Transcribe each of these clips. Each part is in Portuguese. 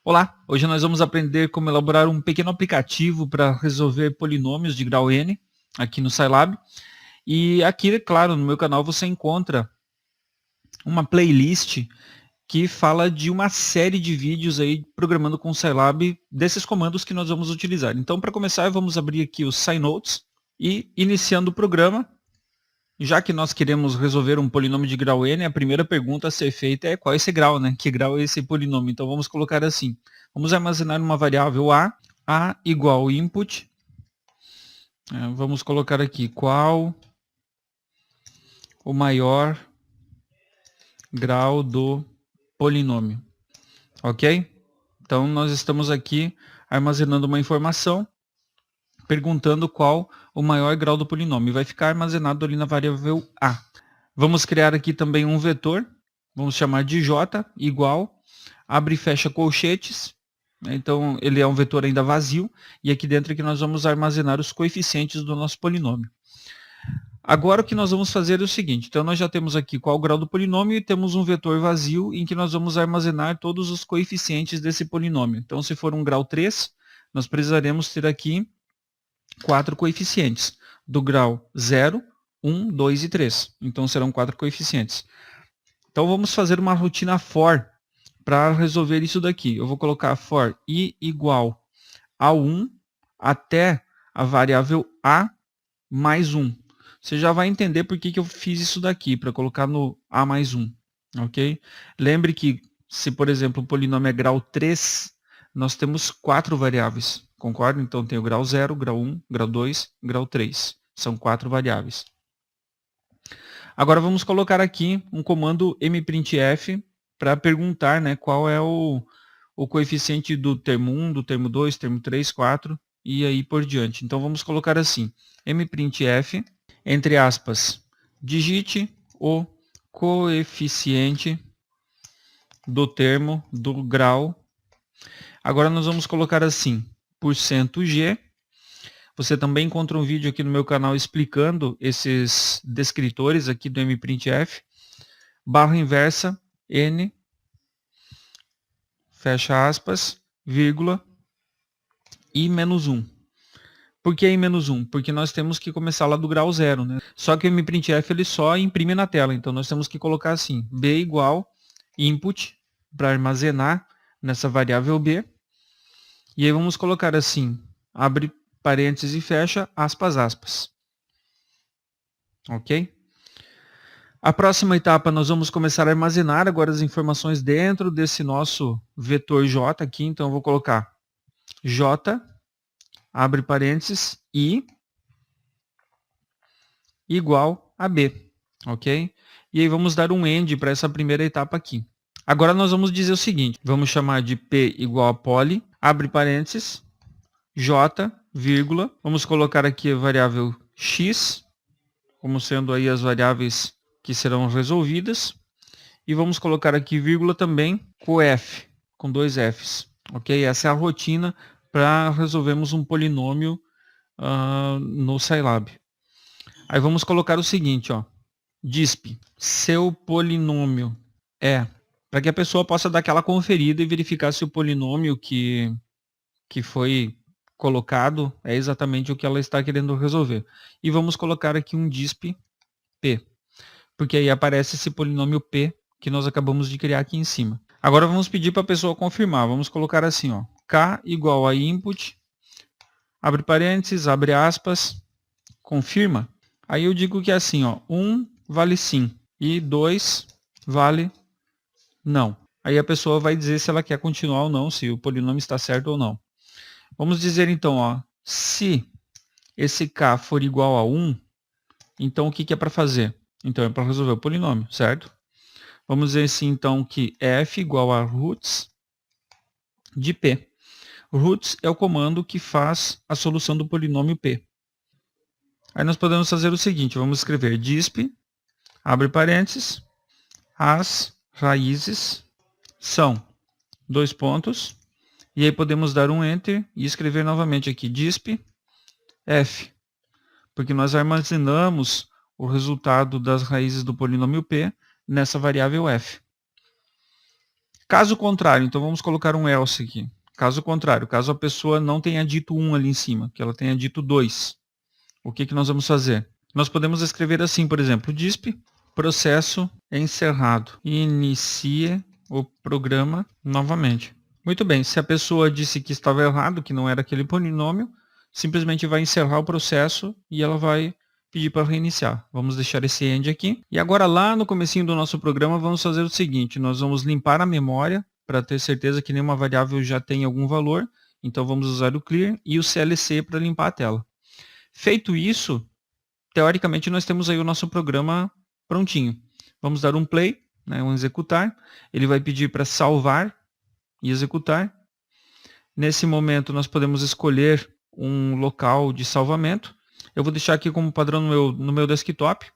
Olá, hoje nós vamos aprender como elaborar um pequeno aplicativo para resolver polinômios de grau n aqui no Scilab. E aqui, claro, no meu canal você encontra uma playlist que fala de uma série de vídeos aí programando com o Scilab desses comandos que nós vamos utilizar. Então, para começar, vamos abrir aqui o SciNotes e iniciando o programa. Já que nós queremos resolver um polinômio de grau n, a primeira pergunta a ser feita é qual é esse grau, né? Que grau é esse polinômio? Então vamos colocar assim. Vamos armazenar uma variável a igual input. Vamos colocar aqui qual o maior grau do polinômio. Ok? Então nós estamos aqui armazenando uma informação perguntando qual o maior grau do polinômio. Vai ficar armazenado ali na variável a. Vamos criar aqui também um vetor, vamos chamar de j igual, abre e fecha colchetes, então ele é um vetor ainda vazio, e aqui dentro é que nós vamos armazenar os coeficientes do nosso polinômio. Agora o que nós vamos fazer é o seguinte, então nós já temos aqui qual o grau do polinômio e temos um vetor vazio em que nós vamos armazenar todos os coeficientes desse polinômio. Então se for um grau 3, nós precisaremos ter aqui 4 coeficientes, do grau 0, 1, 2 e 3. Então serão 4 coeficientes. Então vamos fazer uma rotina for para resolver isso daqui. Eu vou colocar for i igual a 1 até a variável a mais 1. Você já vai entender por que eu fiz isso daqui, para colocar no a mais 1. Ok? Lembre que se, por exemplo, o polinômio é grau 3, nós temos 4 variáveis. Concorda? Então tem o grau 0, grau 1, grau 2, grau 3. São 4 variáveis. Agora vamos colocar aqui um comando mprintf para perguntar, né, qual é o coeficiente do termo 1, do termo 2, termo 3, 4 e aí por diante. Então vamos colocar assim, mprintf, entre aspas, digite o coeficiente do termo do grau. Agora nós vamos colocar assim, %g. Você também encontra um vídeo aqui no meu canal explicando esses descritores aqui do mprintf. Barra inversa, n, fecha aspas, vírgula, e menos 1. Por que em menos 1? Porque nós temos que começar lá do grau 0, né? Só que o mprintf ele só imprime na tela, então nós temos que colocar assim, b igual input, para armazenar nessa variável b. E aí vamos colocar assim, abre parênteses e fecha, aspas, aspas. Ok? A próxima etapa nós vamos começar a armazenar agora as informações dentro desse nosso vetor j aqui. Então eu vou colocar j, abre parênteses, i, igual a b. Ok? E aí vamos dar um end para essa primeira etapa aqui. Agora nós vamos dizer o seguinte, vamos chamar de p igual a poly, abre parênteses, j, vírgula, vamos colocar aqui a variável x, como sendo aí as variáveis que serão resolvidas, e vamos colocar aqui vírgula também com f, com 2 f's, ok? Essa é a rotina para resolvermos um polinômio no Scilab. Aí vamos colocar o seguinte, ó, disp, seu polinômio é, para que a pessoa possa dar aquela conferida e verificar se o polinômio que foi colocado é exatamente o que ela está querendo resolver. E vamos colocar aqui um disp p, porque aí aparece esse polinômio p que nós acabamos de criar aqui em cima. Agora vamos pedir para a pessoa confirmar. Vamos colocar assim, ó, k igual a input, abre parênteses, abre aspas, confirma. Aí eu digo que é assim, ó, 1 vale sim e 2 vale não. Aí a pessoa vai dizer se ela quer continuar ou não, se o polinômio está certo ou não. Vamos dizer então, ó, se esse k for igual a 1, então o que é para fazer? Então é para resolver o polinômio, certo? Vamos dizer assim então que f igual a roots de p. Roots é o comando que faz a solução do polinômio p. Aí nós podemos fazer o seguinte, vamos escrever disp, abre parênteses, as raízes são, dois pontos, e aí podemos dar um enter e escrever novamente aqui disp f, porque nós armazenamos o resultado das raízes do polinômio p nessa variável f. Caso contrário, então vamos colocar um else aqui. Caso contrário, caso a pessoa não tenha dito 1 ali em cima, que ela tenha dito 2, o que nós vamos fazer? Nós podemos escrever assim, por exemplo, disp, processo encerrado. Inicie o programa novamente. Muito bem, se a pessoa disse que estava errado, que não era aquele polinômio, simplesmente vai encerrar o processo e ela vai pedir para reiniciar. Vamos deixar esse end aqui. E agora lá no comecinho do nosso programa vamos fazer o seguinte, nós vamos limpar a memória para ter certeza que nenhuma variável já tem algum valor. Então vamos usar o clear e o CLC para limpar a tela. Feito isso, teoricamente nós temos aí o nosso programa prontinho. Vamos dar um play, né, um executar. Ele vai pedir para salvar e executar. Nesse momento nós podemos escolher um local de salvamento. Eu vou deixar aqui como padrão no meu desktop.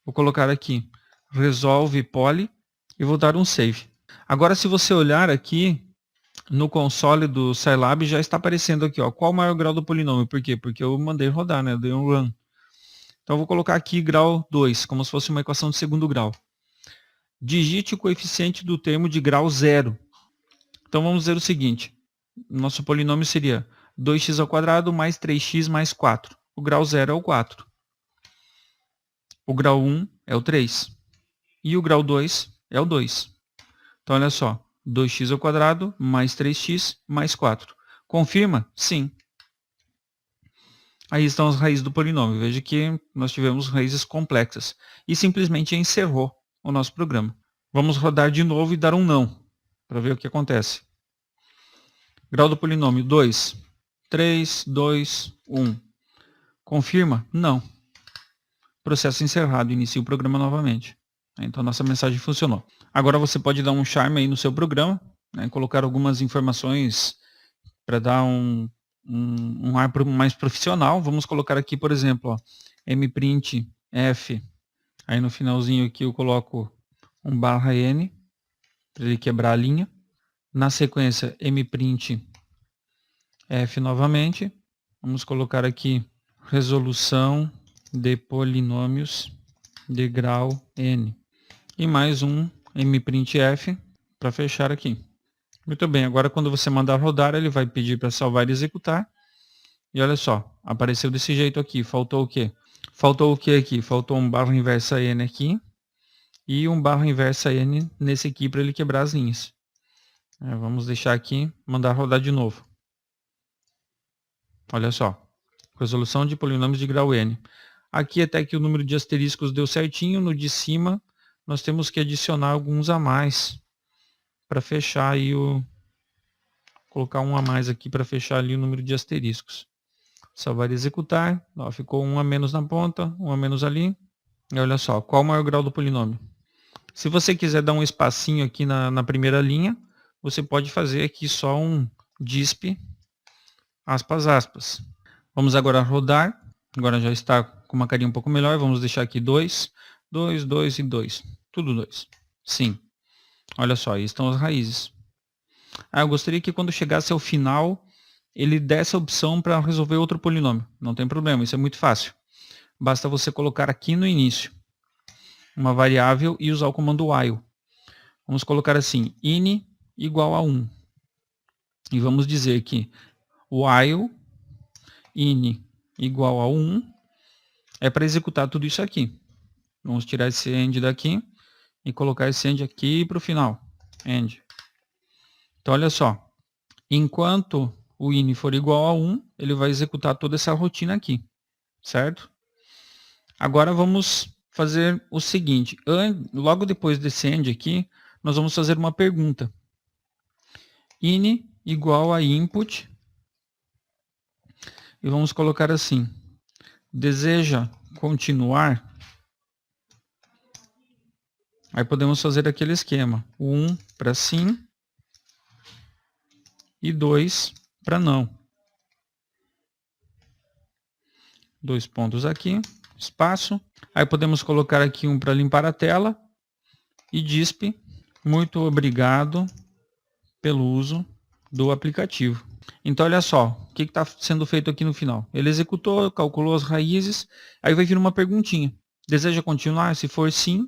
Vou colocar aqui resolve poly e vou dar um save. Agora se você olhar aqui no console do Scilab já está aparecendo aqui, ó, qual o maior grau do polinômio. Por quê? Porque eu mandei rodar, né? Eu dei um run. Então eu vou colocar aqui grau 2, como se fosse uma equação de segundo grau. Digite o coeficiente do termo de grau 0. Então vamos dizer o seguinte, nosso polinômio seria 2x² mais 3x mais 4. O grau 0 é o 4. O grau 1 é o 3. E o grau 2 é o 2. Então olha só, 2x² mais 3x mais 4. Confirma? Sim. Aí estão as raízes do polinômio. Veja que nós tivemos raízes complexas. E simplesmente encerrou o nosso programa. Vamos rodar de novo e dar um não, para ver o que acontece. Grau do polinômio 2, 3, 2, 1. Confirma? Não. Processo encerrado, inicia o programa novamente. Então nossa mensagem funcionou. Agora você pode dar um charme aí no seu programa, né, colocar algumas informações para dar um ar mais profissional. Vamos colocar aqui, por exemplo, ó, mprint f. Aí no finalzinho aqui eu coloco um /n, para ele quebrar a linha. Na sequência, mprint f novamente. Vamos colocar aqui resolução de polinômios de grau n. E mais um mprintf para fechar aqui. Muito bem, agora quando você mandar rodar, ele vai pedir para salvar e executar. E olha só, apareceu desse jeito aqui. Faltou o quê? Faltou o que aqui? Faltou um /n aqui e um /n nesse aqui para ele quebrar as linhas. Vamos deixar aqui, mandar rodar de novo. Olha só, resolução de polinômios de grau n. Aqui até que o número de asteriscos deu certinho, no de cima nós temos que adicionar alguns a mais para fechar aí colocar um a mais aqui para fechar ali o número de asteriscos. Salvar e executar. Ó, ficou um a menos na ponta, um a menos ali. E olha só, qual o maior grau do polinômio? Se você quiser dar um espacinho aqui na primeira linha, você pode fazer aqui só um disp, aspas, aspas. Vamos agora rodar. Agora já está com uma carinha um pouco melhor. Vamos deixar aqui 2, 2, 2 e 2. Tudo 2. Sim. Olha só, aí estão as raízes. Eu gostaria que quando chegasse ao final, ele desse a opção para resolver outro polinômio. Não tem problema, isso é muito fácil. Basta você colocar aqui no início uma variável e usar o comando while. Vamos colocar assim, in igual a 1. E vamos dizer que while in igual a 1 é para executar tudo isso aqui. Vamos tirar esse end daqui e colocar esse end aqui para o final. End. Então olha só, enquanto o in for igual a 1, ele vai executar toda essa rotina aqui, certo? Agora vamos fazer o seguinte, logo depois desse end aqui, nós vamos fazer uma pergunta. In igual a input, e vamos colocar assim, deseja continuar? Aí podemos fazer aquele esquema, 1 para sim e 2 para não. 2 pontos aqui, espaço. Aí podemos colocar aqui um para limpar a tela e disp, muito obrigado pelo uso do aplicativo. Então olha só, o que está sendo feito aqui no final? Ele executou, calculou as raízes, aí vai vir uma perguntinha. Deseja continuar? Se for sim,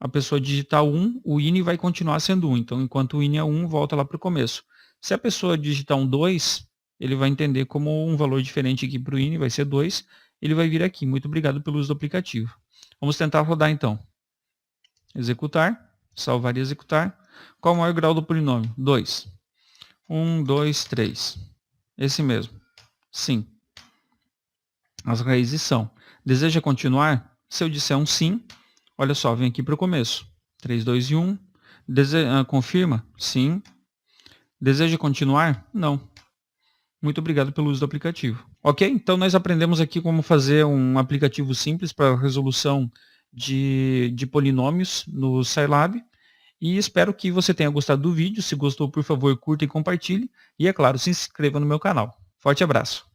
a pessoa digitar 1, o INE vai continuar sendo 1. Então, enquanto o INE é 1, volta lá para o começo. Se a pessoa digitar um 2, ele vai entender como um valor diferente aqui para o INE, vai ser 2. Ele vai vir aqui. Muito obrigado pelo uso do aplicativo. Vamos tentar rodar então. Executar, salvar e executar. Qual o maior grau do polinômio? 2. 1, 2, 3. Esse mesmo. Sim. As raízes são. Deseja continuar? Se eu disser um sim, olha só, vem aqui para o começo. 3, 2 e 1. Confirma? Sim. Deseja continuar? Não. Muito obrigado pelo uso do aplicativo. Ok? Então nós aprendemos aqui como fazer um aplicativo simples para resolução de polinômios no Scilab. E espero que você tenha gostado do vídeo. Se gostou, por favor, curta e compartilhe. E, é claro, se inscreva no meu canal. Forte abraço.